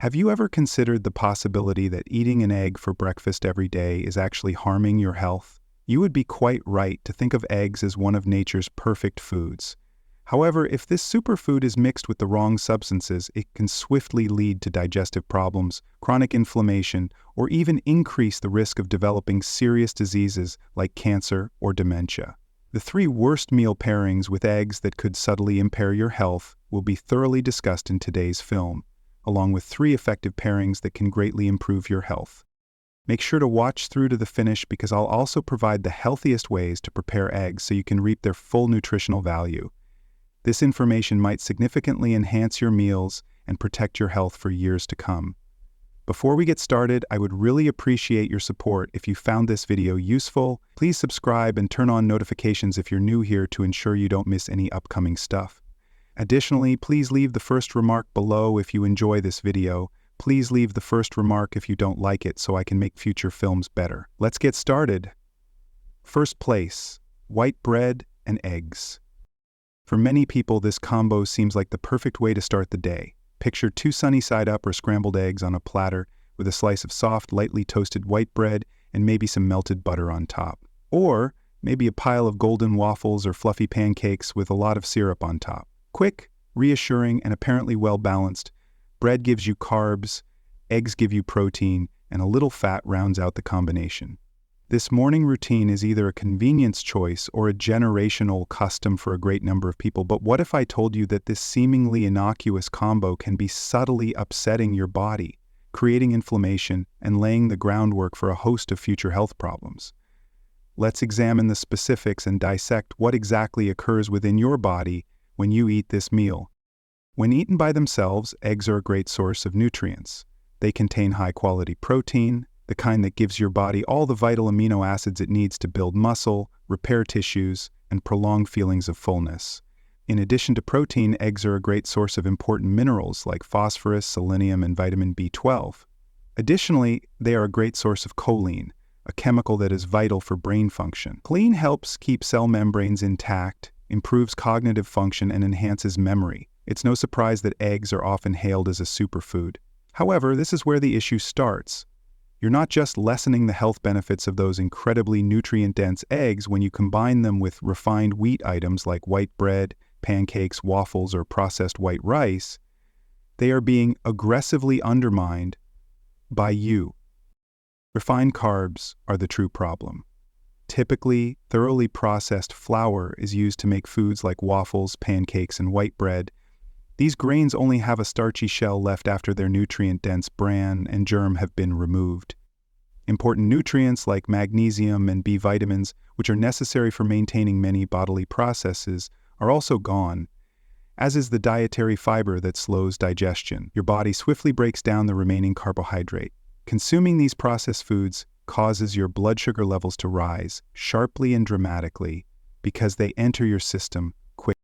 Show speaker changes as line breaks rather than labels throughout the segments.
Have you ever considered the possibility that eating an egg for breakfast every day is actually harming your health? You would be quite right to think of eggs as one of nature's perfect foods. However, if this superfood is mixed with the wrong substances, it can swiftly lead to digestive problems, chronic inflammation, or even increase the risk of developing serious diseases like cancer or dementia. The 3 worst meal pairings with eggs that could subtly impair your health will be thoroughly discussed in today's film, along with 3 effective pairings that can greatly improve your health. Make sure to watch through to the finish because I'll also provide the healthiest ways to prepare eggs so you can reap their full nutritional value. This information might significantly enhance your meals and protect your health for years to come. Before we get started, I would really appreciate your support. If you found this video useful, please subscribe and turn on notifications if you're new here to ensure you don't miss any upcoming stuff. Additionally, please leave the first remark below if you enjoy this video. Please leave the first remark if you don't like it so I can make future films better. Let's get started. First place, white bread and eggs. For many people, this combo seems like the perfect way to start the day. Picture 2 sunny side-up or scrambled eggs on a platter with a slice of soft, lightly toasted white bread and maybe some melted butter on top. Or maybe a pile of golden waffles or fluffy pancakes with a lot of syrup on top. Quick, reassuring, and apparently well-balanced. Bread gives you carbs, eggs give you protein, and a little fat rounds out the combination. This morning routine is either a convenience choice or a generational custom for a great number of people, but what if I told you that this seemingly innocuous combo can be subtly upsetting your body, creating inflammation, and laying the groundwork for a host of future health problems? Let's examine the specifics and dissect what exactly occurs within your body when you eat this meal. When eaten by themselves, eggs are a great source of nutrients. They contain high-quality protein, the kind that gives your body all the vital amino acids it needs to build muscle, repair tissues, and prolong feelings of fullness. In addition to protein, eggs are a great source of important minerals like phosphorus, selenium, and vitamin B12. Additionally, they are a great source of choline, a chemical that is vital for brain function. Choline helps keep cell membranes intact, improves cognitive function, and enhances memory. It's no surprise that eggs are often hailed as a superfood. However, this is where the issue starts. You're not just lessening the health benefits of those incredibly nutrient-dense eggs when you combine them with refined wheat items like white bread, pancakes, waffles, or processed white rice. They are being aggressively undermined by you. Refined carbs are the true problem. Typically, thoroughly processed flour is used to make foods like waffles, pancakes, and white bread. These grains only have a starchy shell left after their nutrient-dense bran and germ have been removed. Important nutrients like magnesium and B vitamins, which are necessary for maintaining many bodily processes, are also gone, as is the dietary fiber that slows digestion. Your body swiftly breaks down the remaining carbohydrate. Consuming these processed foods causes your blood sugar levels to rise sharply and dramatically because they enter your system quickly.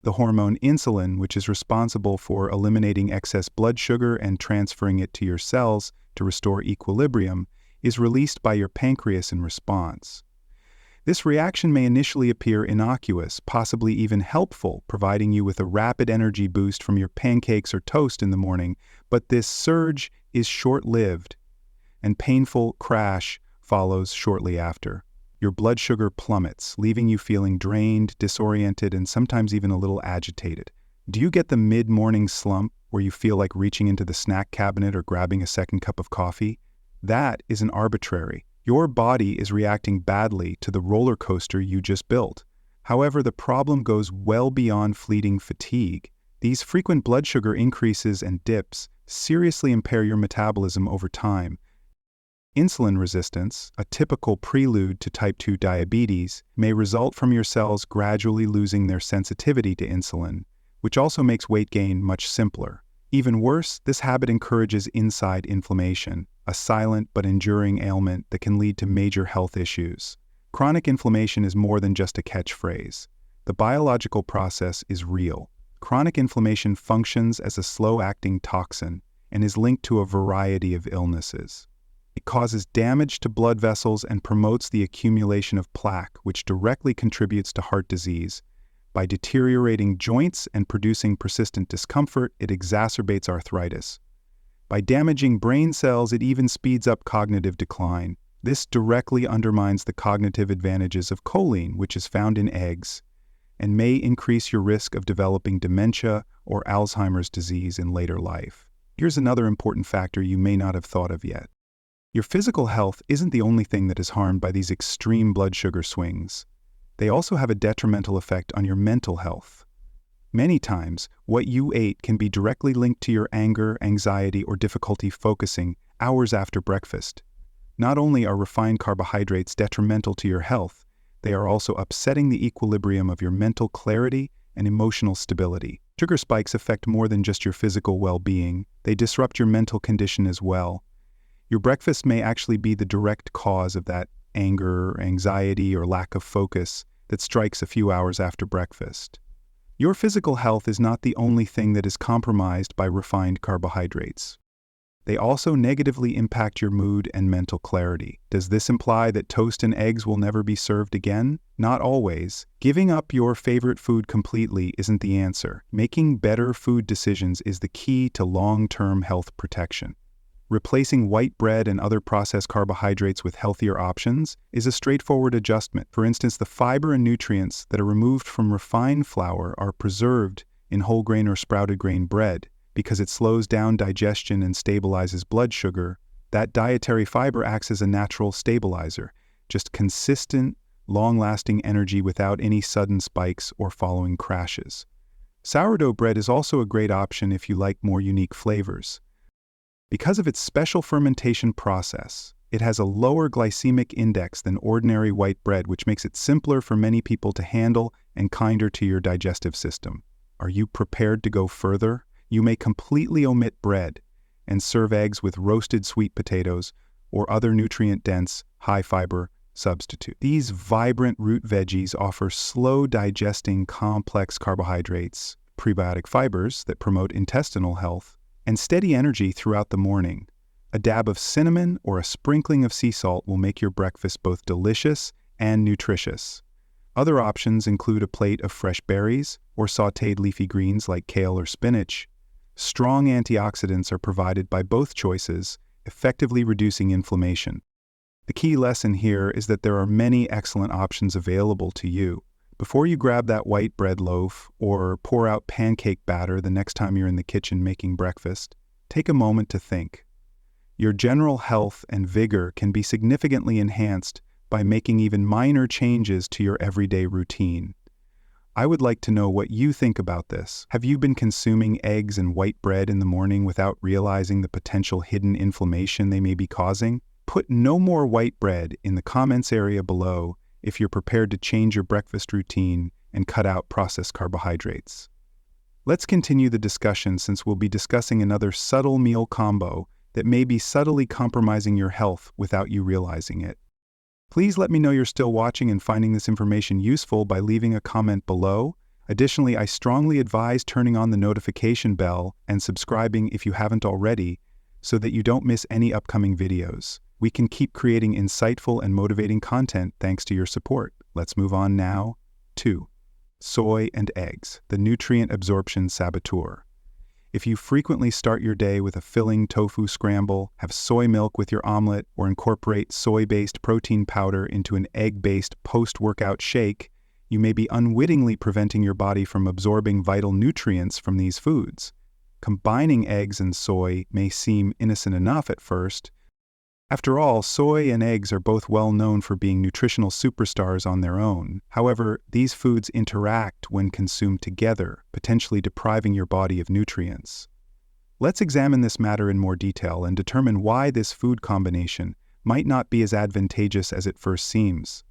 The hormone insulin, which is responsible for eliminating excess blood sugar and transferring it to your cells to restore equilibrium, is released by your pancreas in response. This reaction may initially appear innocuous, possibly even helpful, providing you with a rapid energy boost from your pancakes or toast in the morning, but this surge is short-lived, and painful crash follows shortly after. Your blood sugar plummets, leaving you feeling drained, disoriented, and sometimes even a little agitated. Do you get the mid-morning slump where you feel like reaching into the snack cabinet or grabbing a second cup of coffee? That isn't arbitrary. Your body is reacting badly to the roller coaster you just built. However, the problem goes well beyond fleeting fatigue. These frequent blood sugar increases and dips seriously impair your metabolism over time. Insulin resistance, a typical prelude to type 2 diabetes, may result from your cells gradually losing their sensitivity to insulin, which also makes weight gain much simpler. Even worse, this habit encourages inside inflammation, a silent but enduring ailment that can lead to major health issues. Chronic inflammation is more than just a catchphrase. The biological process is real. Chronic inflammation functions as a slow-acting toxin and is linked to a variety of illnesses. It causes damage to blood vessels and promotes the accumulation of plaque, which directly contributes to heart disease. By deteriorating joints and producing persistent discomfort, it exacerbates arthritis. By damaging brain cells, it even speeds up cognitive decline. This directly undermines the cognitive advantages of choline, which is found in eggs, and may increase your risk of developing dementia or Alzheimer's disease in later life. Here's another important factor you may not have thought of yet. Your physical health isn't the only thing that is harmed by these extreme blood sugar swings. They also have a detrimental effect on your mental health. Many times, what you ate can be directly linked to your anger, anxiety, or difficulty focusing hours after breakfast. Not only are refined carbohydrates detrimental to your health, they are also upsetting the equilibrium of your mental clarity and emotional stability. Sugar spikes affect more than just your physical well-being. They disrupt your mental condition as well. Your breakfast may actually be the direct cause of that anger, anxiety, or lack of focus that strikes a few hours after breakfast. Your physical health is not the only thing that is compromised by refined carbohydrates. They also negatively impact your mood and mental clarity. Does this imply that toast and eggs will never be served again? Not always. Giving up your favorite food completely isn't the answer. Making better food decisions is the key to long-term health protection. Replacing white bread and other processed carbohydrates with healthier options is a straightforward adjustment. For instance, the fiber and nutrients that are removed from refined flour are preserved in whole grain or sprouted grain bread. Because it slows down digestion and stabilizes blood sugar, that dietary fiber acts as a natural stabilizer, just consistent, long-lasting energy without any sudden spikes or following crashes. Sourdough bread is also a great option if you like more unique flavors. Because of its special fermentation process, it has a lower glycemic index than ordinary white bread, which makes it simpler for many people to handle and kinder to your digestive system. Are you prepared to go further? You may completely omit bread and serve eggs with roasted sweet potatoes or other nutrient-dense, high-fiber substitute. These vibrant root veggies offer slow-digesting complex carbohydrates, prebiotic fibers that promote intestinal health, and steady energy throughout the morning. A dab of cinnamon or a sprinkling of sea salt will make your breakfast both delicious and nutritious. Other options include a plate of fresh berries or sautéed leafy greens like kale or spinach. Strong antioxidants are provided by both choices, effectively reducing inflammation. The key lesson here is that there are many excellent options available to you. Before you grab that white bread loaf or pour out pancake batter the next time you're in the kitchen making breakfast, take a moment to think. Your general health and vigor can be significantly enhanced by making even minor changes to your everyday routine. I would like to know what you think about this. Have you been consuming eggs and white bread in the morning without realizing the potential hidden inflammation they may be causing? Put no more white bread in the comments area below if you're prepared to change your breakfast routine and cut out processed carbohydrates. Let's continue the discussion since we'll be discussing another subtle meal combo that may be subtly compromising your health without you realizing it. Please let me know you're still watching and finding this information useful by leaving a comment below. Additionally, I strongly advise turning on the notification bell and subscribing if you haven't already so that you don't miss any upcoming videos. We can keep creating insightful and motivating content thanks to your support. Let's move on now to soy and eggs, the nutrient absorption saboteur. If you frequently start your day with a filling tofu scramble, have soy milk with your omelet, or incorporate soy-based protein powder into an egg-based post-workout shake, you may be unwittingly preventing your body from absorbing vital nutrients from these foods. Combining eggs and soy may seem innocent enough at first. After all, soy and eggs are both well known for being nutritional superstars on their own. However, these foods interact when consumed together, potentially depriving your body of nutrients. Let's examine this matter in more detail and determine why this food combination might not be as advantageous as it first seems.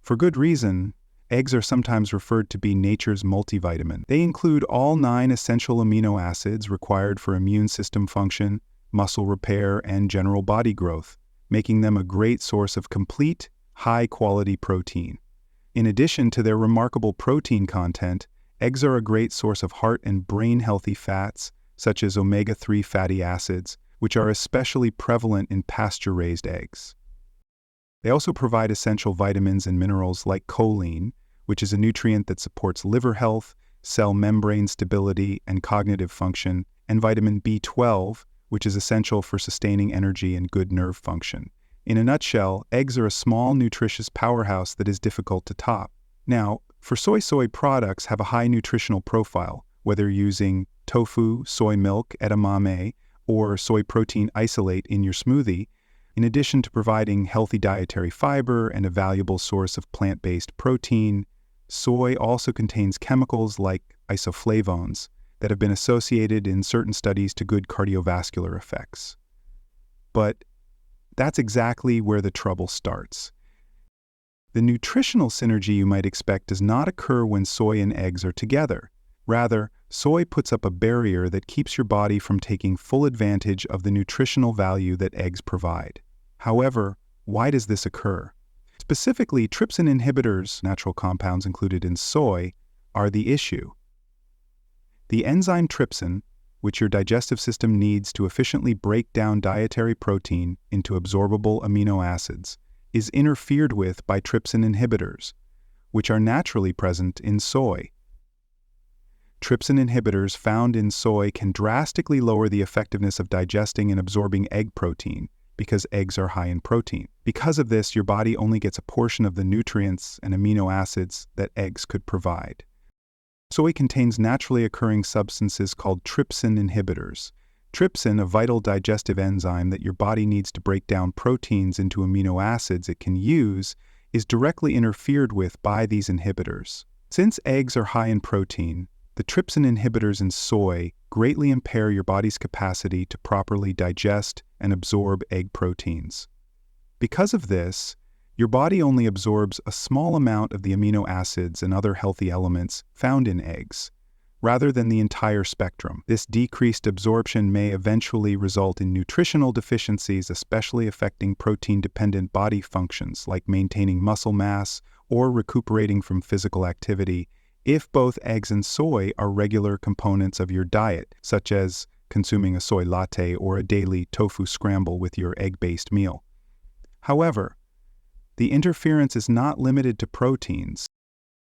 For good reason, eggs are sometimes referred to be nature's multivitamin. They include all 9 essential amino acids required for immune system function, muscle repair, and general body growth, making them a great source of complete, high-quality protein. In addition to their remarkable protein content, eggs are a great source of heart and brain-healthy fats, such as omega-3 fatty acids, which are especially prevalent in pasture-raised eggs. They also provide essential vitamins and minerals like choline, which is a nutrient that supports liver health, cell membrane stability, and cognitive function, and vitamin B12, which is essential for sustaining energy and good nerve function. In a nutshell, eggs are a small, nutritious powerhouse that is difficult to top. Now, for soy products have a high nutritional profile, whether using tofu, soy milk, edamame, or soy protein isolate in your smoothie. In addition to providing healthy dietary fiber and a valuable source of plant-based protein, soy also contains chemicals like isoflavones that have been associated in certain studies to good cardiovascular effects. But that's exactly where the trouble starts. The nutritional synergy you might expect does not occur when soy and eggs are together. Rather, soy puts up a barrier that keeps your body from taking full advantage of the nutritional value that eggs provide. However, why does this occur? Specifically, trypsin inhibitors, natural compounds included in soy, are the issue. The enzyme trypsin, which your digestive system needs to efficiently break down dietary protein into absorbable amino acids, is interfered with by trypsin inhibitors, which are naturally present in soy. Trypsin inhibitors found in soy can drastically lower the effectiveness of digesting and absorbing egg protein because eggs are high in protein. Because of this, your body only gets a portion of the nutrients and amino acids that eggs could provide. Soy contains naturally occurring substances called trypsin inhibitors. Trypsin, a vital digestive enzyme that your body needs to break down proteins into amino acids it can use, is directly interfered with by these inhibitors. Since eggs are high in protein, the trypsin inhibitors in soy greatly impair your body's capacity to properly digest and absorb egg proteins. Because of this, your body only absorbs a small amount of the amino acids and other healthy elements found in eggs, rather than the entire spectrum. This decreased absorption may eventually result in nutritional deficiencies, especially affecting protein-dependent body functions like maintaining muscle mass or recuperating from physical activity, if both eggs and soy are regular components of your diet, such as consuming a soy latte or a daily tofu scramble with your egg-based meal. However, the interference is not limited to proteins.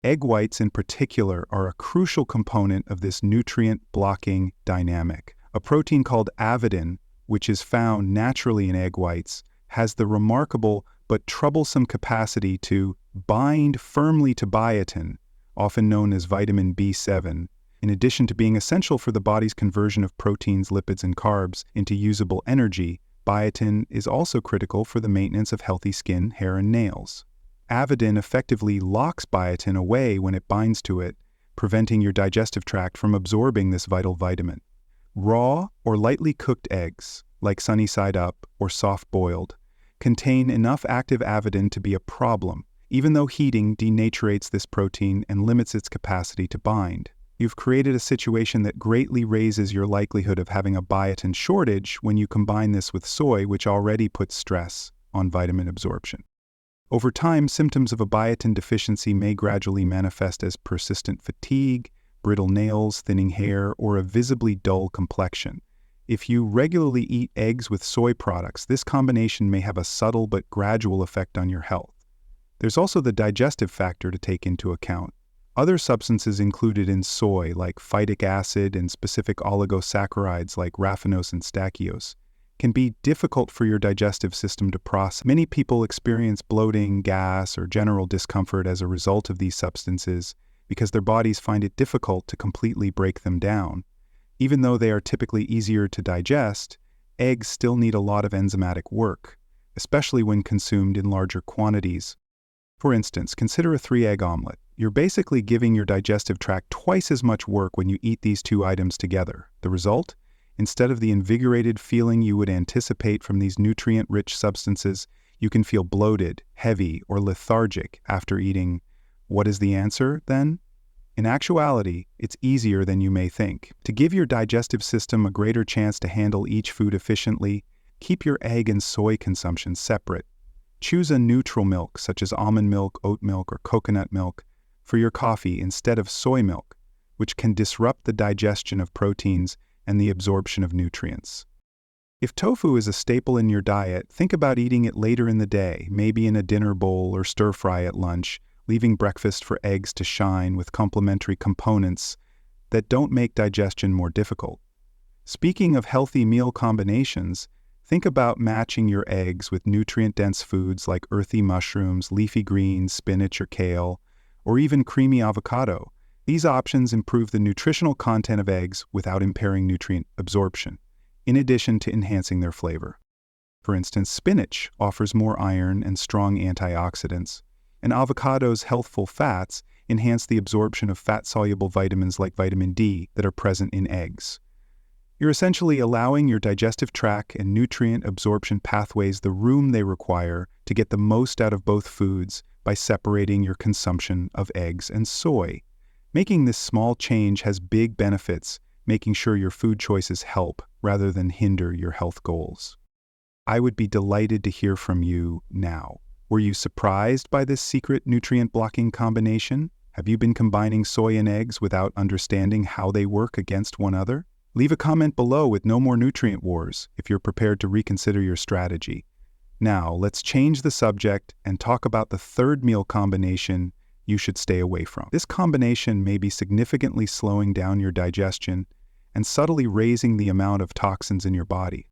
Egg whites in particular are a crucial component of this nutrient-blocking dynamic. A protein called avidin, which is found naturally in egg whites, has the remarkable but troublesome capacity to bind firmly to biotin, often known as vitamin B7, in addition to being essential for the body's conversion of proteins, lipids, and carbs into usable energy. Biotin is also critical for the maintenance of healthy skin, hair, and nails. Avidin effectively locks biotin away when it binds to it, preventing your digestive tract from absorbing this vital vitamin. Raw or lightly cooked eggs, like sunny side up or soft-boiled, contain enough active avidin to be a problem, even though heating denaturates this protein and limits its capacity to bind. You've created a situation that greatly raises your likelihood of having a biotin shortage when you combine this with soy, which already puts stress on vitamin absorption. Over time, symptoms of a biotin deficiency may gradually manifest as persistent fatigue, brittle nails, thinning hair, or a visibly dull complexion. If you regularly eat eggs with soy products, this combination may have a subtle but gradual effect on your health. There's also the digestive factor to take into account. Other substances included in soy, like phytic acid and specific oligosaccharides like raffinose and stachyose, can be difficult for your digestive system to process. Many people experience bloating, gas, or general discomfort as a result of these substances because their bodies find it difficult to completely break them down. Even though they are typically easier to digest, eggs still need a lot of enzymatic work, especially when consumed in larger quantities. For instance, consider a 3-egg omelet. You're basically giving your digestive tract twice as much work when you eat these two items together. The result? Instead of the invigorated feeling you would anticipate from these nutrient-rich substances, you can feel bloated, heavy, or lethargic after eating. What is the answer, then? In actuality, it's easier than you may think. To give your digestive system a greater chance to handle each food efficiently, keep your egg and soy consumption separate. Choose a neutral milk, such as almond milk, oat milk, or coconut milk, for your coffee instead of soy milk, which can disrupt the digestion of proteins and the absorption of nutrients. If tofu is a staple in your diet, think about eating it later in the day, maybe in a dinner bowl or stir-fry at lunch, leaving breakfast for eggs to shine with complementary components that don't make digestion more difficult. Speaking of healthy meal combinations, think about matching your eggs with nutrient-dense foods like earthy mushrooms, leafy greens, spinach or kale, or even creamy avocado. These options improve the nutritional content of eggs without impairing nutrient absorption, in addition to enhancing their flavor. For instance, spinach offers more iron and strong antioxidants, and avocado's healthful fats enhance the absorption of fat-soluble vitamins like vitamin D that are present in eggs. You're essentially allowing your digestive tract and nutrient absorption pathways the room they require to get the most out of both foods by separating your consumption of eggs and soy. Making this small change has big benefits, making sure your food choices help rather than hinder your health goals. I would be delighted to hear from you now. Were you surprised by this secret nutrient-blocking combination? Have you been combining soy and eggs without understanding how they work against one another? Leave a comment below with no more nutrient wars if you're prepared to reconsider your strategy. Now, let's change the subject and talk about the third meal combination you should stay away from. This combination may be significantly slowing down your digestion and subtly raising the amount of toxins in your body.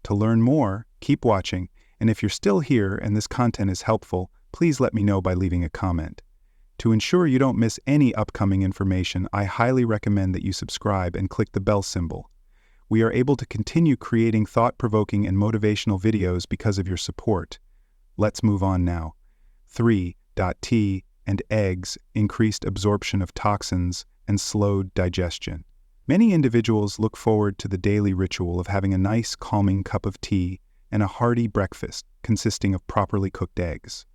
To learn more, keep watching, and if you're still here and this content is helpful, please let me know by leaving a comment. To ensure you don't miss any upcoming information, I highly recommend that you subscribe and click the bell symbol. We are able to continue creating thought-provoking and motivational videos because of your support. Let's move on now. 3. Tea and eggs increased absorption of toxins and slowed digestion. Many individuals look forward to the daily ritual of having a nice, calming cup of tea and a hearty breakfast consisting of properly cooked eggs.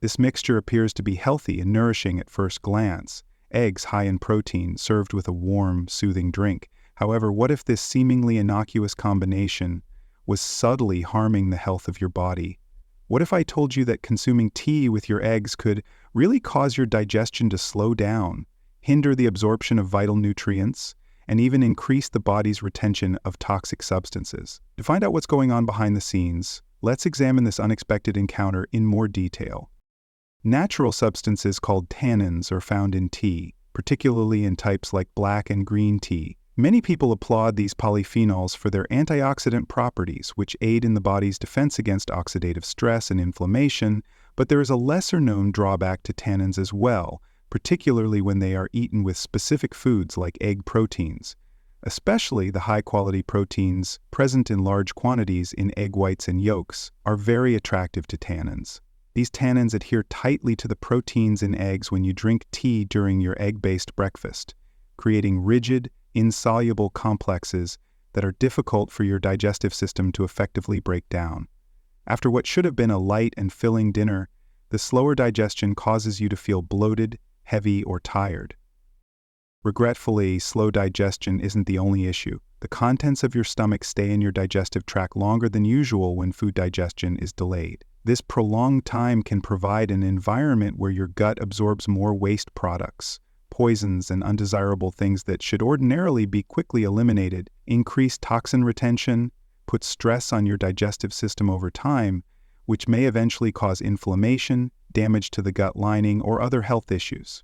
This mixture appears to be healthy and nourishing at first glance. Eggs high in protein served with a warm, soothing drink. However, what if this seemingly innocuous combination was subtly harming the health of your body? What if I told you that consuming tea with your eggs could really cause your digestion to slow down, hinder the absorption of vital nutrients, and even increase the body's retention of toxic substances? To find out what's going on behind the scenes, let's examine this unexpected encounter in more detail. Natural substances called tannins are found in tea, particularly in types like black and green tea. Many people applaud these polyphenols for their antioxidant properties, which aid in the body's defense against oxidative stress and inflammation, but there is a lesser-known drawback to tannins as well, particularly when they are eaten with specific foods like egg proteins. Especially the high-quality proteins present in large quantities in egg whites and yolks are very attractive to tannins. These tannins adhere tightly to the proteins in eggs when you drink tea during your egg-based breakfast, creating rigid, insoluble complexes that are difficult for your digestive system to effectively break down. After what should have been a light and filling dinner, the slower digestion causes you to feel bloated, heavy, or tired. Regretfully, slow digestion isn't the only issue. The contents of your stomach stay in your digestive tract longer than usual when food digestion is delayed. This prolonged time can provide an environment where your gut absorbs more waste products, poisons, and undesirable things that should ordinarily be quickly eliminated, increase toxin retention, put stress on your digestive system over time, which may eventually cause inflammation, damage to the gut lining, or other health issues.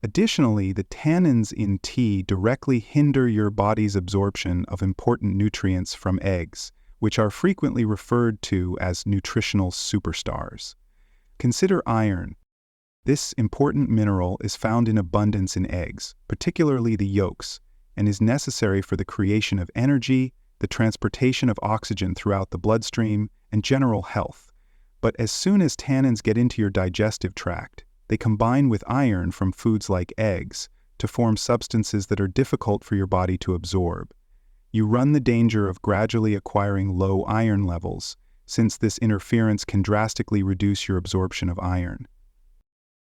Additionally, the tannins in tea directly hinder your body's absorption of important nutrients from eggs, which are frequently referred to as nutritional superstars. Consider iron. This important mineral is found in abundance in eggs, particularly the yolks, and is necessary for the creation of energy, the transportation of oxygen throughout the bloodstream, and general health. But as soon as tannins get into your digestive tract, they combine with iron from foods like eggs to form substances that are difficult for your body to absorb. You run the danger of gradually acquiring low iron levels, since this interference can drastically reduce your absorption of iron.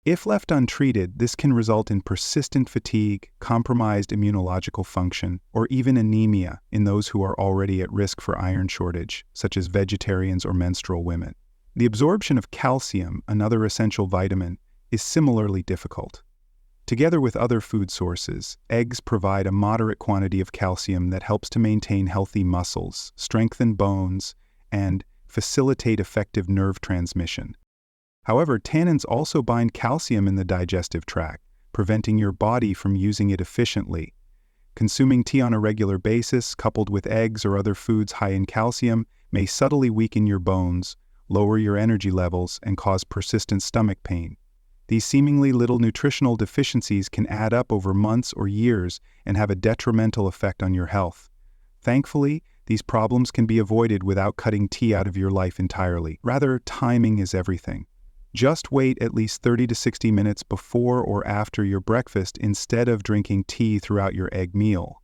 If left untreated, this can result in persistent fatigue, compromised immunological function, or even anemia in those who are already at risk for iron shortage, such as vegetarians or menstrual women. The absorption of calcium, another essential vitamin, is similarly difficult. Together with other food sources, eggs provide a moderate quantity of calcium that helps to maintain healthy muscles, strengthen bones, and facilitate effective nerve transmission. However, tannins also bind calcium in the digestive tract, preventing your body from using it efficiently. Consuming tea on a regular basis, coupled with eggs or other foods high in calcium, may subtly weaken your bones, lower your energy levels, and cause persistent stomach pain. These seemingly little nutritional deficiencies can add up over months or years and have a detrimental effect on your health. Thankfully, these problems can be avoided without cutting tea out of your life entirely. Rather, timing is everything. Just wait at least 30 to 60 minutes before or after your breakfast instead of drinking tea throughout your egg meal.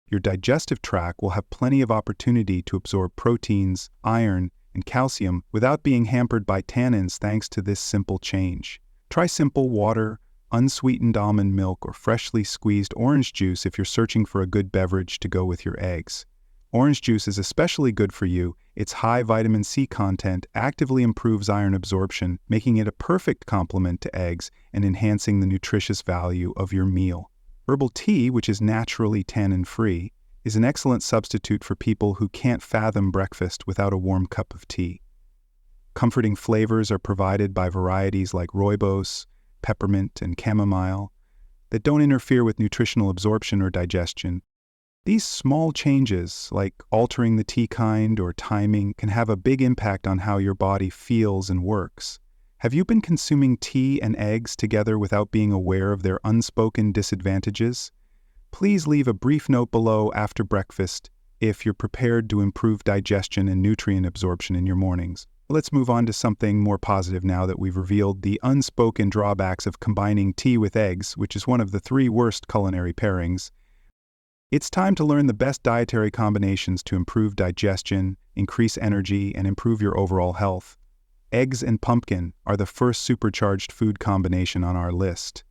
Your digestive tract will have plenty of opportunity to absorb proteins, iron, and calcium without being hampered by tannins thanks to this simple change. Try simple water, unsweetened almond milk, or freshly squeezed orange juice if you're searching for a good beverage to go with your eggs. Orange juice is especially good for you. Its high vitamin C content actively improves iron absorption, making it a perfect complement to eggs and enhancing the nutritious value of your meal. Herbal tea, which is naturally tannin-free, is an excellent substitute for people who can't fathom breakfast without a warm cup of tea. Comforting flavors are provided by varieties like rooibos, peppermint, and chamomile that don't interfere with nutritional absorption or digestion. These small changes, like altering the tea kind or timing, can have a big impact on how your body feels and works. Have you been consuming tea and eggs together without being aware of their unspoken disadvantages? Please leave a brief note below after breakfast if you're prepared to improve digestion and nutrient absorption in your mornings. Let's move on to something more positive now that we've revealed the unspoken drawbacks of combining tea with eggs, which is one of the 3 worst culinary pairings. It's time to learn the best dietary combinations to improve digestion, increase energy, and improve your overall health. Eggs and pumpkin are the first supercharged food combination on our list.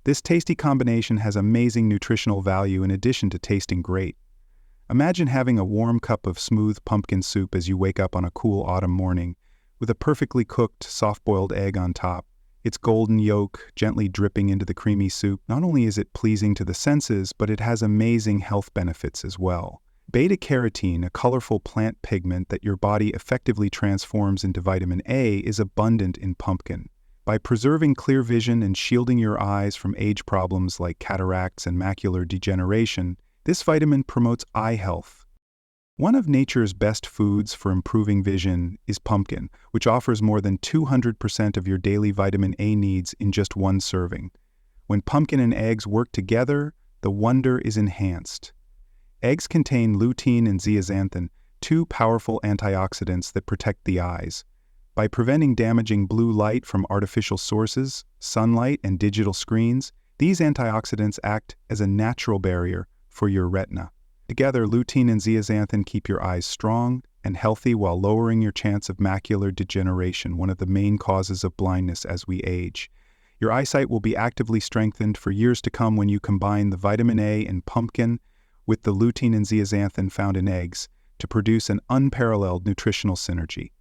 This tasty combination has amazing nutritional value in addition to tasting great. Imagine having a warm cup of smooth pumpkin soup as you wake up on a cool autumn morning, with a perfectly cooked, soft-boiled egg on top. Its golden yolk gently dripping into the creamy soup. Not only is it pleasing to the senses, but it has amazing health benefits as well. Beta-carotene, a colorful plant pigment that your body effectively transforms into vitamin A, is abundant in pumpkin. By preserving clear vision and shielding your eyes from age problems like cataracts and macular degeneration, this vitamin promotes eye health. One of nature's best foods for improving vision is pumpkin, which offers more than 200% of your daily vitamin A needs in just one serving. When pumpkin and eggs work together, the wonder is enhanced. Eggs contain lutein and zeaxanthin, 2 powerful antioxidants that protect the eyes. By preventing damaging blue light from artificial sources, sunlight, and digital screens, these antioxidants act as a natural barrier for your retina. Together, lutein and zeaxanthin keep your eyes strong and healthy while lowering your chance of macular degeneration, one of the main causes of blindness as we age. Your eyesight will be actively strengthened for years to come when you combine the vitamin A in pumpkin with the lutein and zeaxanthin found in eggs to produce an unparalleled nutritional synergy.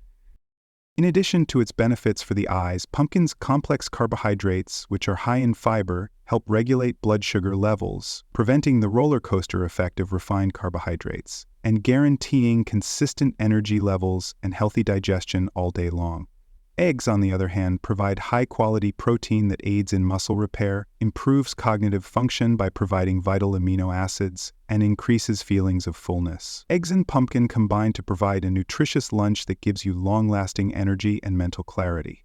In addition to its benefits for the eyes, pumpkin's complex carbohydrates, which are high in fiber, help regulate blood sugar levels, preventing the roller coaster effect of refined carbohydrates, and guaranteeing consistent energy levels and healthy digestion all day long. Eggs, on the other hand, provide high-quality protein that aids in muscle repair, improves cognitive function by providing vital amino acids, and increases feelings of fullness. Eggs and pumpkin combine to provide a nutritious lunch that gives you long-lasting energy and mental clarity.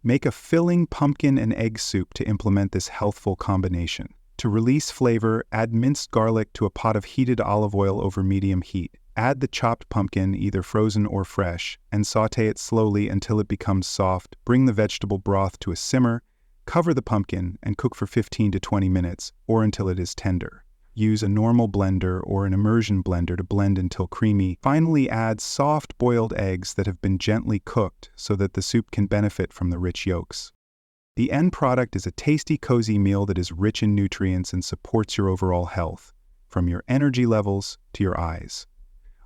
Make a filling pumpkin and egg soup to implement this healthful combination. To release flavor, add minced garlic to a pot of heated olive oil over medium heat. Add the chopped pumpkin, either frozen or fresh, and saute it slowly until it becomes soft. Bring the vegetable broth to a simmer, cover the pumpkin, and cook for 15 to 20 minutes, or until it is tender. Use a normal blender or an immersion blender to blend until creamy. Finally, add soft boiled eggs that have been gently cooked so that the soup can benefit from the rich yolks. The end product is a tasty, cozy meal that is rich in nutrients and supports your overall health, from your energy levels to your eyes.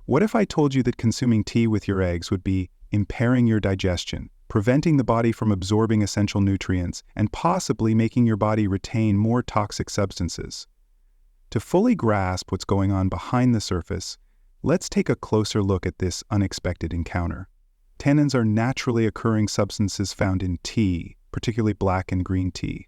What if I told you that consuming tea with your eggs would be impairing your digestion, preventing the body from absorbing essential nutrients, and possibly making your body retain more toxic substances? To fully grasp what's going on behind the surface, let's take a closer look at this unexpected encounter. Tannins are naturally occurring substances found in tea, particularly black and green tea.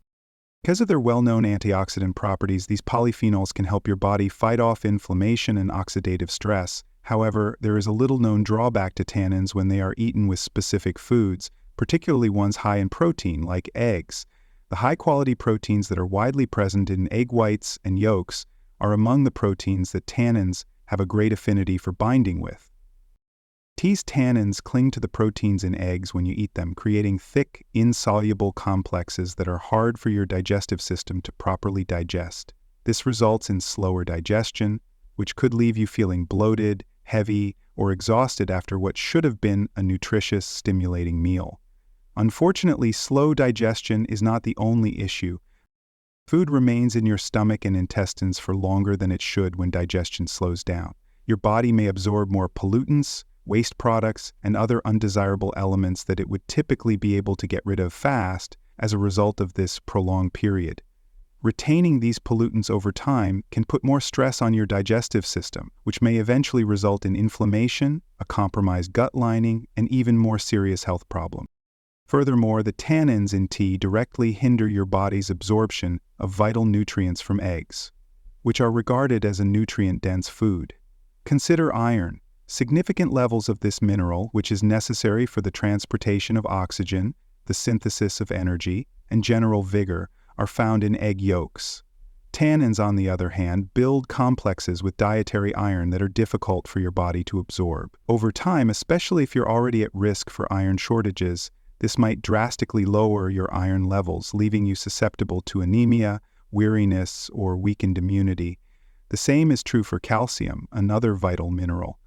Because of their well-known antioxidant properties, these polyphenols can help your body fight off inflammation and oxidative stress. However, there is a little-known drawback to tannins when they are eaten with specific foods, particularly ones high in protein, like eggs. The high-quality proteins that are widely present in egg whites and yolks are among the proteins that tannins have a great affinity for binding with. These tannins cling to the proteins in eggs when you eat them, creating thick, insoluble complexes that are hard for your digestive system to properly digest. This results in slower digestion, which could leave you feeling bloated, heavy, or exhausted after what should have been a nutritious, stimulating meal. Unfortunately, slow digestion is not the only issue. Food remains in your stomach and intestines for longer than it should when digestion slows down. Your body may absorb more pollutants, waste products, and other undesirable elements that it would typically be able to get rid of fast as a result of this prolonged period. Retaining these pollutants over time can put more stress on your digestive system, which may eventually result in inflammation, a compromised gut lining, and even more serious health problems. Furthermore, the tannins in tea directly hinder your body's absorption of vital nutrients from eggs, which are regarded as a nutrient-dense food. Consider iron. Significant levels of this mineral, which is necessary for the transportation of oxygen, the synthesis of energy, and general vigor, are found in egg yolks. Tannins, on the other hand, build complexes with dietary iron that are difficult for your body to absorb. Over time, especially if you're already at risk for iron shortages, this might drastically lower your iron levels, leaving you susceptible to anemia, weariness, or weakened immunity. The same is true for calcium, another vital mineral.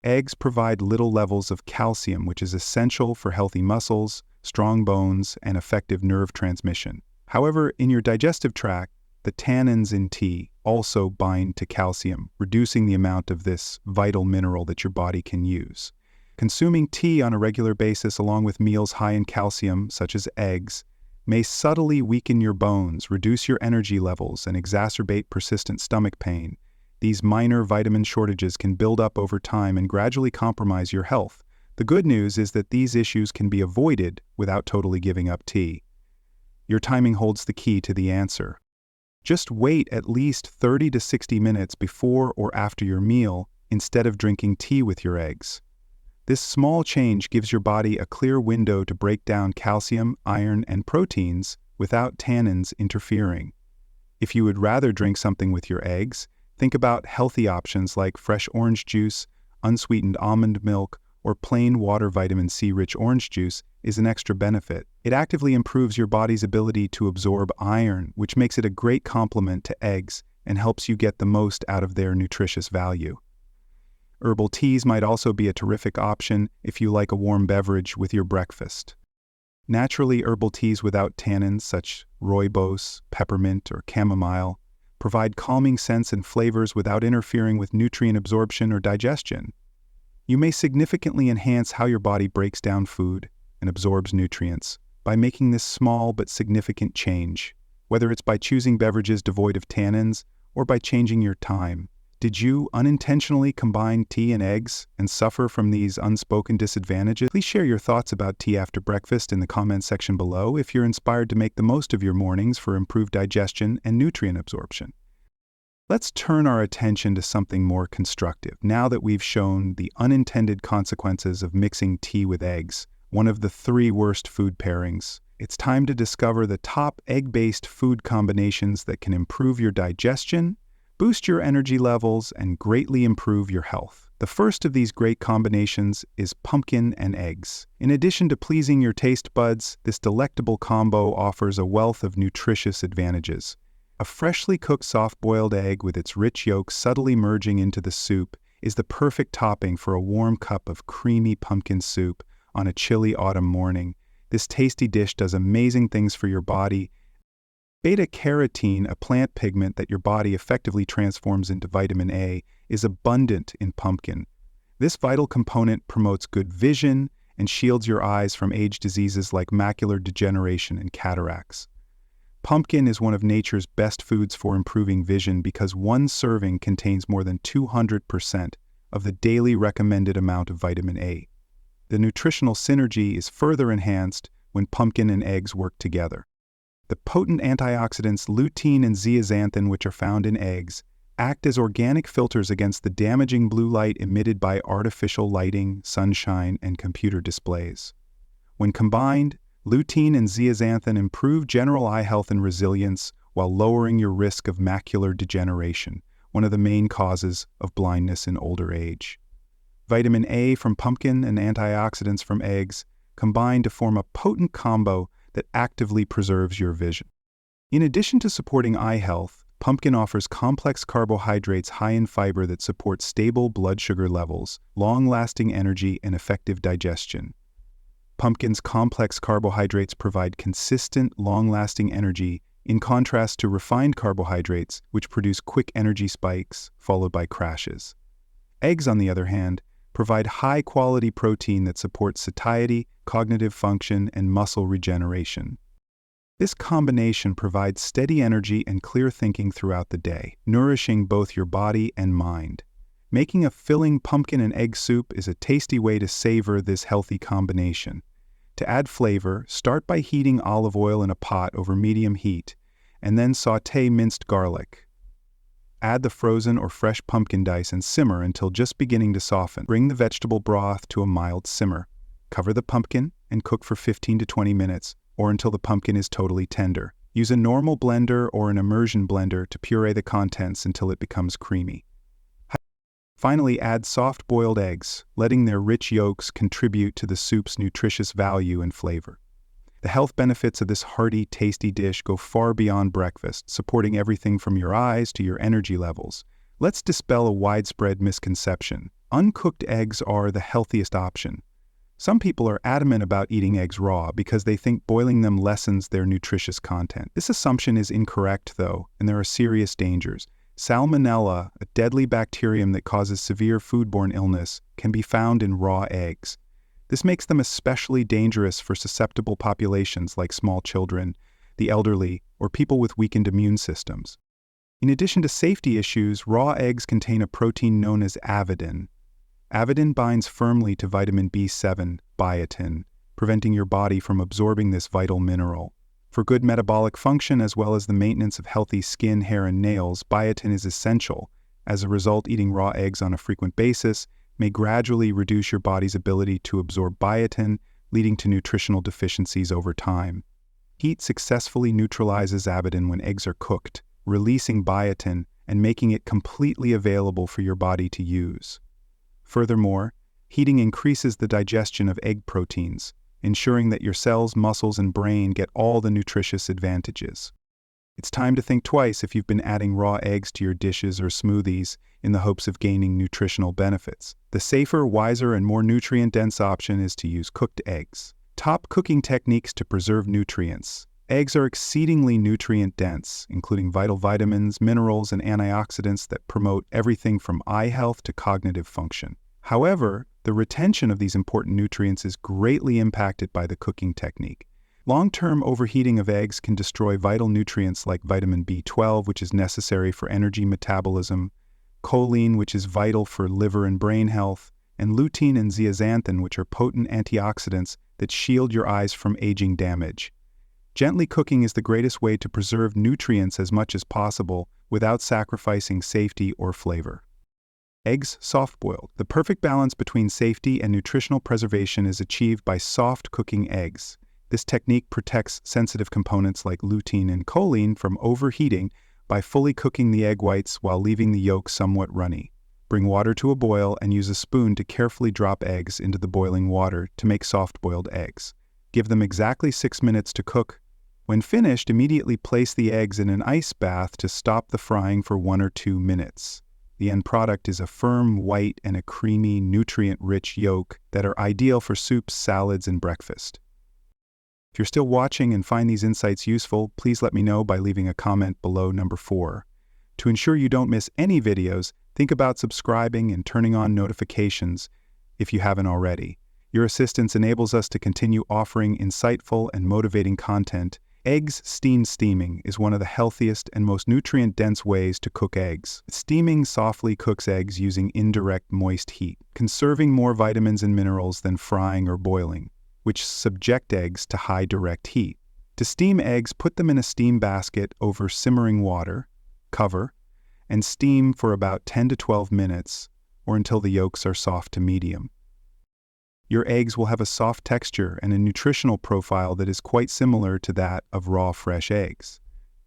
Eggs provide little levels of calcium, which is essential for healthy muscles, strong bones, and effective nerve transmission. However, in your digestive tract, the tannins in tea also bind to calcium, reducing the amount of this vital mineral that your body can use. Consuming tea on a regular basis along with meals high in calcium, such as eggs, may subtly weaken your bones, reduce your energy levels, and exacerbate persistent stomach pain. These minor vitamin shortages can build up over time and gradually compromise your health. The good news is that these issues can be avoided without totally giving up tea. Your timing holds the key to the answer. Just wait at least 30 to 60 minutes before or after your meal instead of drinking tea with your eggs. This small change gives your body a clear window to break down calcium, iron, and proteins without tannins interfering. If you would rather drink something with your eggs, think about healthy options like fresh orange juice, unsweetened almond milk, or plain water. Vitamin C-rich orange juice is an extra benefit. It actively improves your body's ability to absorb iron, which makes it a great complement to eggs and helps you get the most out of their nutritious value. Herbal teas might also be a terrific option if you like a warm beverage with your breakfast. Naturally, herbal teas without tannins, such rooibos, peppermint, or chamomile, provide calming scents and flavors without interfering with nutrient absorption or digestion. You may significantly enhance how your body breaks down food and absorbs nutrients by making this small but significant change, whether it's by choosing beverages devoid of tannins or by changing your time. Did you unintentionally combine tea and eggs and suffer from these unspoken disadvantages? Please share your thoughts about tea after breakfast in the comments section below if you're inspired to make the most of your mornings for improved digestion and nutrient absorption. Let's turn our attention to something more constructive. Now that we've shown the unintended consequences of mixing tea with eggs, one of the 3 worst food pairings, it's time to discover the top egg-based food combinations that can improve your digestion, boost your energy levels, and greatly improve your health. The first of these great combinations is pumpkin and eggs. In addition to pleasing your taste buds, this delectable combo offers a wealth of nutritious advantages. A freshly cooked soft-boiled egg with its rich yolk subtly merging into the soup is the perfect topping for a warm cup of creamy pumpkin soup on a chilly autumn morning. This tasty dish does amazing things for your body. Beta-carotene, a plant pigment that your body effectively transforms into vitamin A, is abundant in pumpkin. This vital component promotes good vision and shields your eyes from age diseases like macular degeneration and cataracts. Pumpkin is one of nature's best foods for improving vision because one serving contains more than 200% of the daily recommended amount of vitamin A. The nutritional synergy is further enhanced when pumpkin and eggs work together. The potent antioxidants lutein and zeaxanthin, which are found in eggs, act as organic filters against the damaging blue light emitted by artificial lighting, sunshine, and computer displays. When combined, lutein and zeaxanthin improve general eye health and resilience while lowering your risk of macular degeneration, one of the main causes of blindness in older age. Vitamin A from pumpkin and antioxidants from eggs combine to form a potent combo that actively preserves your vision. In addition to supporting eye health, pumpkin offers complex carbohydrates high in fiber that support stable blood sugar levels, long-lasting energy, and effective digestion. Pumpkin's complex carbohydrates provide consistent, long-lasting energy in contrast to refined carbohydrates, which produce quick energy spikes followed by crashes. Eggs, on the other hand, provide high-quality protein that supports satiety, cognitive function, and muscle regeneration. This combination provides steady energy and clear thinking throughout the day, nourishing both your body and mind. Making a filling pumpkin and egg soup is a tasty way to savor this healthy combination. To add flavor, start by heating olive oil in a pot over medium heat, and then sauté minced garlic. Add the frozen or fresh pumpkin dice and simmer until just beginning to soften. Bring the vegetable broth to a mild simmer. Cover the pumpkin and cook for 15 to 20 minutes, or until the pumpkin is totally tender. Use a normal blender or an immersion blender to puree the contents until it becomes creamy. Finally, add soft-boiled eggs, letting their rich yolks contribute to the soup's nutritious value and flavor. The health benefits of this hearty, tasty dish go far beyond breakfast, supporting everything from your eyes to your energy levels. Let's dispel a widespread misconception. Uncooked eggs are the healthiest option. Some people are adamant about eating eggs raw because they think boiling them lessens their nutritious content. This assumption is incorrect, though, and there are serious dangers. Salmonella, a deadly bacterium that causes severe foodborne illness, can be found in raw eggs. This makes them especially dangerous for susceptible populations like small children, the elderly, or people with weakened immune systems. In addition to safety issues, raw eggs contain a protein known as avidin. Avidin binds firmly to vitamin B7, biotin, preventing your body from absorbing this vital mineral. For good metabolic function as well as the maintenance of healthy skin, hair, and nails, biotin is essential. As a result, eating raw eggs on a frequent basis may gradually reduce your body's ability to absorb biotin, leading to nutritional deficiencies over time. Heat successfully neutralizes avidin when eggs are cooked, releasing biotin and making it completely available for your body to use. Furthermore, heating increases the digestion of egg proteins, ensuring that your cells, muscles, and brain get all the nutritious advantages. It's time to think twice if you've been adding raw eggs to your dishes or smoothies in the hopes of gaining nutritional benefits. The safer, wiser, and more nutrient-dense option is to use cooked eggs. Top cooking techniques to preserve nutrients. Eggs are exceedingly nutrient-dense, including vital vitamins, minerals, and antioxidants that promote everything from eye health to cognitive function. However, the retention of these important nutrients is greatly impacted by the cooking technique. Long-term overheating of eggs can destroy vital nutrients like vitamin B12, which is necessary for energy metabolism, choline, which is vital for liver and brain health, and lutein and zeaxanthin, which are potent antioxidants that shield your eyes from aging damage. Gently cooking is the greatest way to preserve nutrients as much as possible without sacrificing safety or flavor. Eggs soft-boiled. The perfect balance between safety and nutritional preservation is achieved by soft cooking eggs. This technique protects sensitive components like lutein and choline from overheating by fully cooking the egg whites while leaving the yolk somewhat runny. Bring water to a boil and use a spoon to carefully drop eggs into the boiling water to make soft-boiled eggs. Give them exactly 6 minutes to cook. When finished, immediately place the eggs in an ice bath to stop the frying for 1 or 2 minutes. The end product is a firm white and a creamy, nutrient-rich yolk that are ideal for soups, salads, and breakfast. If you're still watching and find these insights useful, please let me know by leaving a comment below number 4. To ensure you don't miss any videos, think about subscribing and turning on notifications if you haven't already. Your assistance enables us to continue offering insightful and motivating content. Eggs steaming is one of the healthiest and most nutrient-dense ways to cook eggs. Steaming softly cooks eggs using indirect moist heat, conserving more vitamins and minerals than frying or boiling, which subject eggs to high direct heat. To steam eggs, put them in a steam basket over simmering water, cover, and steam for about 10 to 12 minutes or until the yolks are soft to medium. Your eggs will have a soft texture and a nutritional profile that is quite similar to that of raw fresh eggs.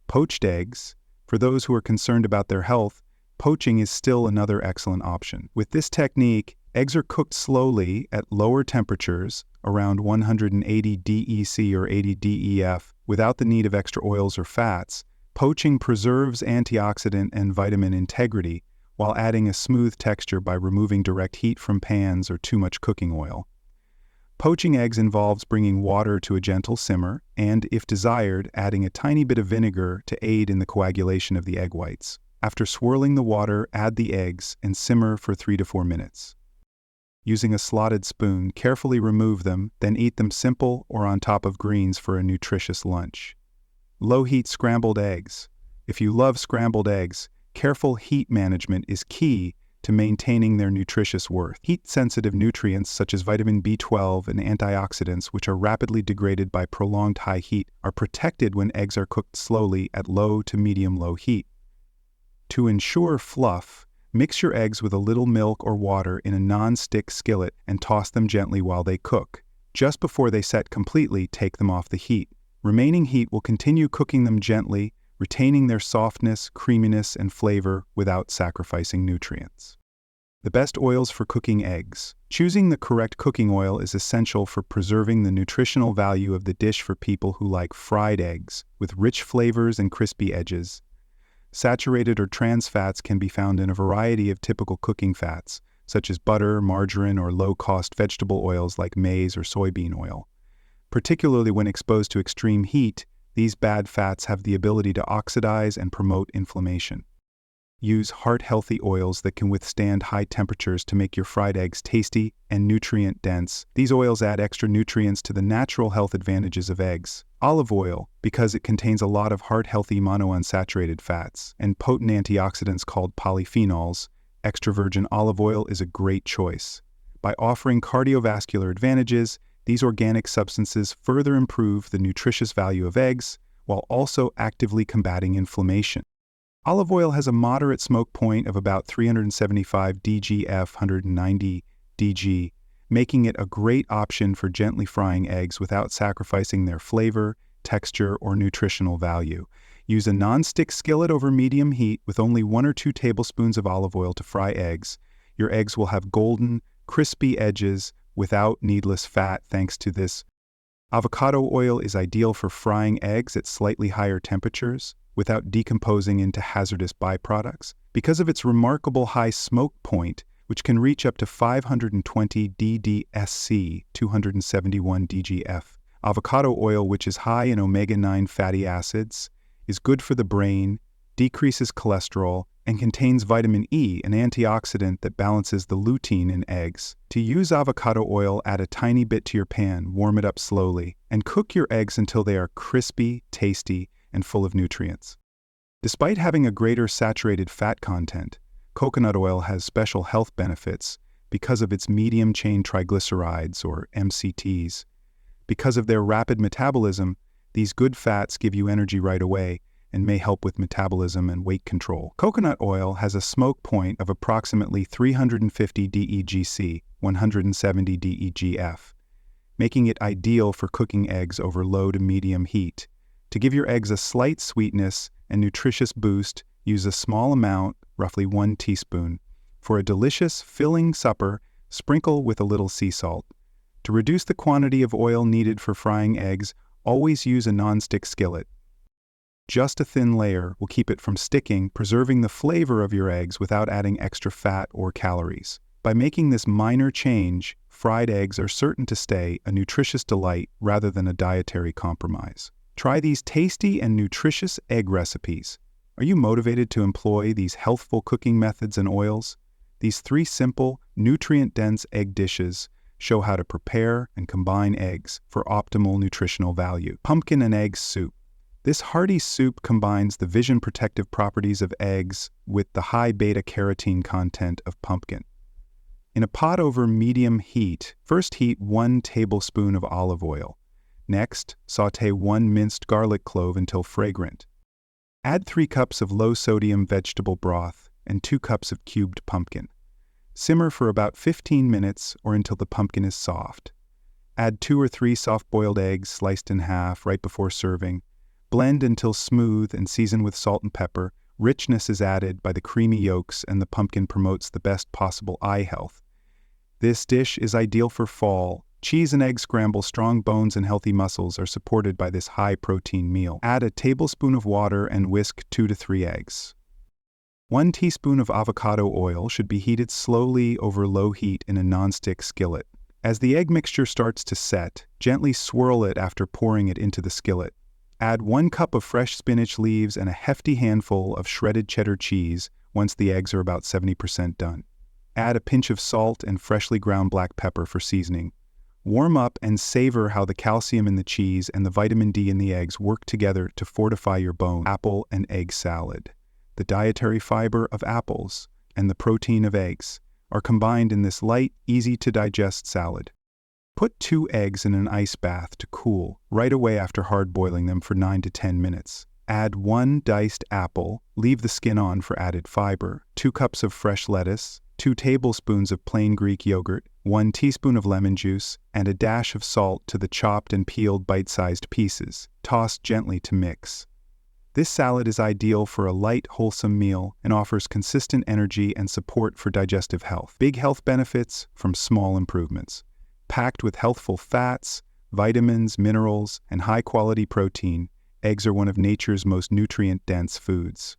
Poached eggs, for those who are concerned about their health, poaching is still another excellent option. With this technique, eggs are cooked slowly at lower temperatures, around 180 DEC or 80 DEF, without the need of extra oils or fats. Poaching preserves antioxidant and vitamin integrity while adding a smooth texture by removing direct heat from pans or too much cooking oil. Poaching eggs involves bringing water to a gentle simmer and, if desired, adding a tiny bit of vinegar to aid in the coagulation of the egg whites. After swirling the water, add the eggs and simmer for 3 to 4 minutes. Using a slotted spoon, carefully remove them, then eat them simple or on top of greens for a nutritious lunch. Low-heat scrambled eggs. If you love scrambled eggs, careful heat management is key to maintaining their nutritious worth. Heat-sensitive nutrients such as vitamin B12 and antioxidants, which are rapidly degraded by prolonged high heat, are protected when eggs are cooked slowly at low to medium-low heat. To ensure fluff, mix your eggs with a little milk or water in a non-stick skillet and toss them gently while they cook. Just before they set completely, take them off the heat. Remaining heat will continue cooking them gently, retaining their softness, creaminess, and flavor without sacrificing nutrients. The best oils for cooking eggs. Choosing the correct cooking oil is essential for preserving the nutritional value of the dish for people who like fried eggs, with rich flavors and crispy edges. Saturated or trans fats can be found in a variety of typical cooking fats, such as butter, margarine, or low-cost vegetable oils like maize or soybean oil. Particularly when exposed to extreme heat, these bad fats have the ability to oxidize and promote inflammation. Use heart-healthy oils that can withstand high temperatures to make your fried eggs tasty and nutrient-dense. These oils add extra nutrients to the natural health advantages of eggs. Olive oil, because it contains a lot of heart-healthy monounsaturated fats and potent antioxidants called polyphenols, extra virgin olive oil is a great choice. By offering cardiovascular advantages, these organic substances further improve the nutritious value of eggs while also actively combating inflammation. Olive oil has a moderate smoke point of about 375 DGF 190 DG, making it a great option for gently frying eggs without sacrificing their flavor, texture, or nutritional value. Use a non-stick skillet over medium heat with only 1 or 2 tablespoons of olive oil to fry eggs. Your eggs will have golden, crispy edges without needless fat thanks to this. Avocado oil is ideal for frying eggs at slightly higher temperatures without decomposing into hazardous byproducts. Because of its remarkable high smoke point, which can reach up to 520 DDSC, 271 DGF. Avocado oil, which is high in omega-9 fatty acids, is good for the brain, decreases cholesterol, and contains vitamin E, an antioxidant that balances the lutein in eggs. To use avocado oil, add a tiny bit to your pan, warm it up slowly, and cook your eggs until they are crispy, tasty, and full of nutrients. Despite having a greater saturated fat content, coconut oil has special health benefits because of its medium-chain triglycerides, or MCTs. Because of their rapid metabolism, these good fats give you energy right away and may help with metabolism and weight control. Coconut oil has a smoke point of approximately 350 DEGC, 170 DEGF, making it ideal for cooking eggs over low to medium heat. To give your eggs a slight sweetness and nutritious boost, use a small amount, roughly 1 teaspoon. For a delicious, filling supper, sprinkle with a little sea salt. To reduce the quantity of oil needed for frying eggs, always use a non-stick skillet. Just a thin layer will keep it from sticking, preserving the flavor of your eggs without adding extra fat or calories. By making this minor change, fried eggs are certain to stay a nutritious delight rather than a dietary compromise. Try these tasty and nutritious egg recipes. Are you motivated to employ these healthful cooking methods and oils? These 3 simple, nutrient-dense egg dishes show how to prepare and combine eggs for optimal nutritional value. Pumpkin and egg soup. This hearty soup combines the vision protective properties of eggs with the high beta-carotene content of pumpkin. In a pot over medium heat, first heat 1 tablespoon of olive oil. Next, sauté 1 minced garlic clove until fragrant. Add 3 cups of low-sodium vegetable broth and 2 cups of cubed pumpkin. Simmer for about 15 minutes or until the pumpkin is soft. Add 2 or 3 soft-boiled eggs sliced in half right before serving. Blend until smooth and season with salt and pepper. Richness is added by the creamy yolks and the pumpkin promotes the best possible eye health. This dish is ideal for fall. Cheese and egg scramble. Strong bones and healthy muscles are supported by this high-protein meal. Add a tablespoon of water and whisk 2 to 3 eggs. 1 teaspoon of avocado oil should be heated slowly over low heat in a nonstick skillet. As the egg mixture starts to set, gently swirl it after pouring it into the skillet. Add 1 cup of fresh spinach leaves and a hefty handful of shredded cheddar cheese once the eggs are about 70% done. Add a pinch of salt and freshly ground black pepper for seasoning. Warm up and savor how the calcium in the cheese and the vitamin D in the eggs work together to fortify your bones. Apple and egg salad. The dietary fiber of apples and the protein of eggs are combined in this light, easy-to-digest salad. Put 2 eggs in an ice bath to cool right away after hard boiling them for 9 to 10 minutes. Add 1 diced apple, leave the skin on for added fiber, 2 cups of fresh lettuce, 2 tablespoons of plain Greek yogurt, 1 teaspoon of lemon juice, and a dash of salt to the chopped and peeled bite-sized pieces. Toss gently to mix. This salad is ideal for a light, wholesome meal and offers consistent energy and support for digestive health. Big health benefits from small improvements. Packed with healthful fats, vitamins, minerals, and high-quality protein, eggs are one of nature's most nutrient-dense foods.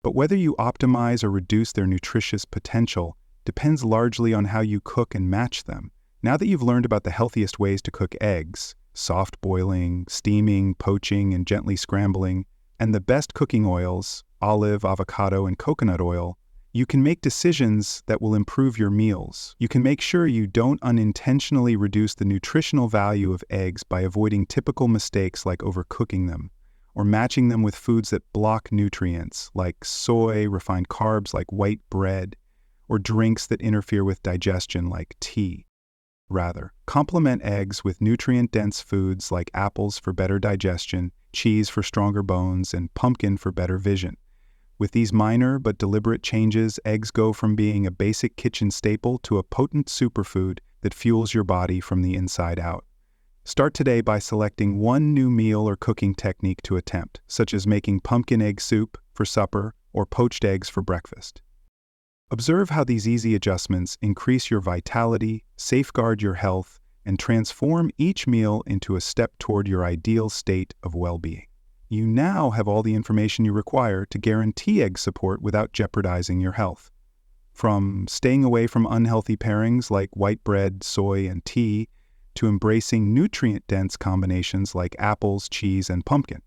But whether you optimize or reduce their nutritious potential depends largely on how you cook and match them. Now that you've learned about the healthiest ways to cook eggs, soft boiling, steaming, poaching, and gently scrambling, and the best cooking oils, olive, avocado, and coconut oil, you can make decisions that will improve your meals. You can make sure you don't unintentionally reduce the nutritional value of eggs by avoiding typical mistakes like overcooking them, or matching them with foods that block nutrients like soy, refined carbs like white bread, or drinks that interfere with digestion like tea. Rather, complement eggs with nutrient-dense foods like apples for better digestion, cheese for stronger bones, and pumpkin for better vision. With these minor but deliberate changes, eggs go from being a basic kitchen staple to a potent superfood that fuels your body from the inside out. Start today by selecting 1 new meal or cooking technique to attempt, such as making pumpkin egg soup for supper or poached eggs for breakfast. Observe how these easy adjustments increase your vitality, safeguard your health, and transform each meal into a step toward your ideal state of well-being. You now have all the information you require to guarantee egg support without jeopardizing your health. From staying away from unhealthy pairings like white bread, soy, and tea, to embracing nutrient-dense combinations like apples, cheese, and pumpkin.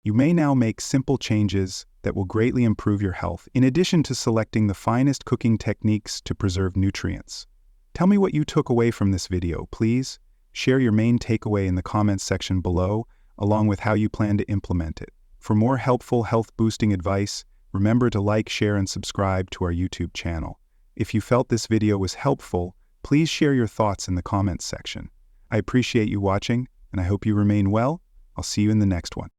You may now make simple changes that will greatly improve your health, in addition to selecting the finest cooking techniques to preserve nutrients. Tell me what you took away from this video, please. Share your main takeaway in the comments section below, along with how you plan to implement it. For more helpful health-boosting advice, remember to like, share, and subscribe to our YouTube channel. If you felt this video was helpful, please share your thoughts in the comments section. I appreciate you watching, and I hope you remain well. I'll see you in the next one.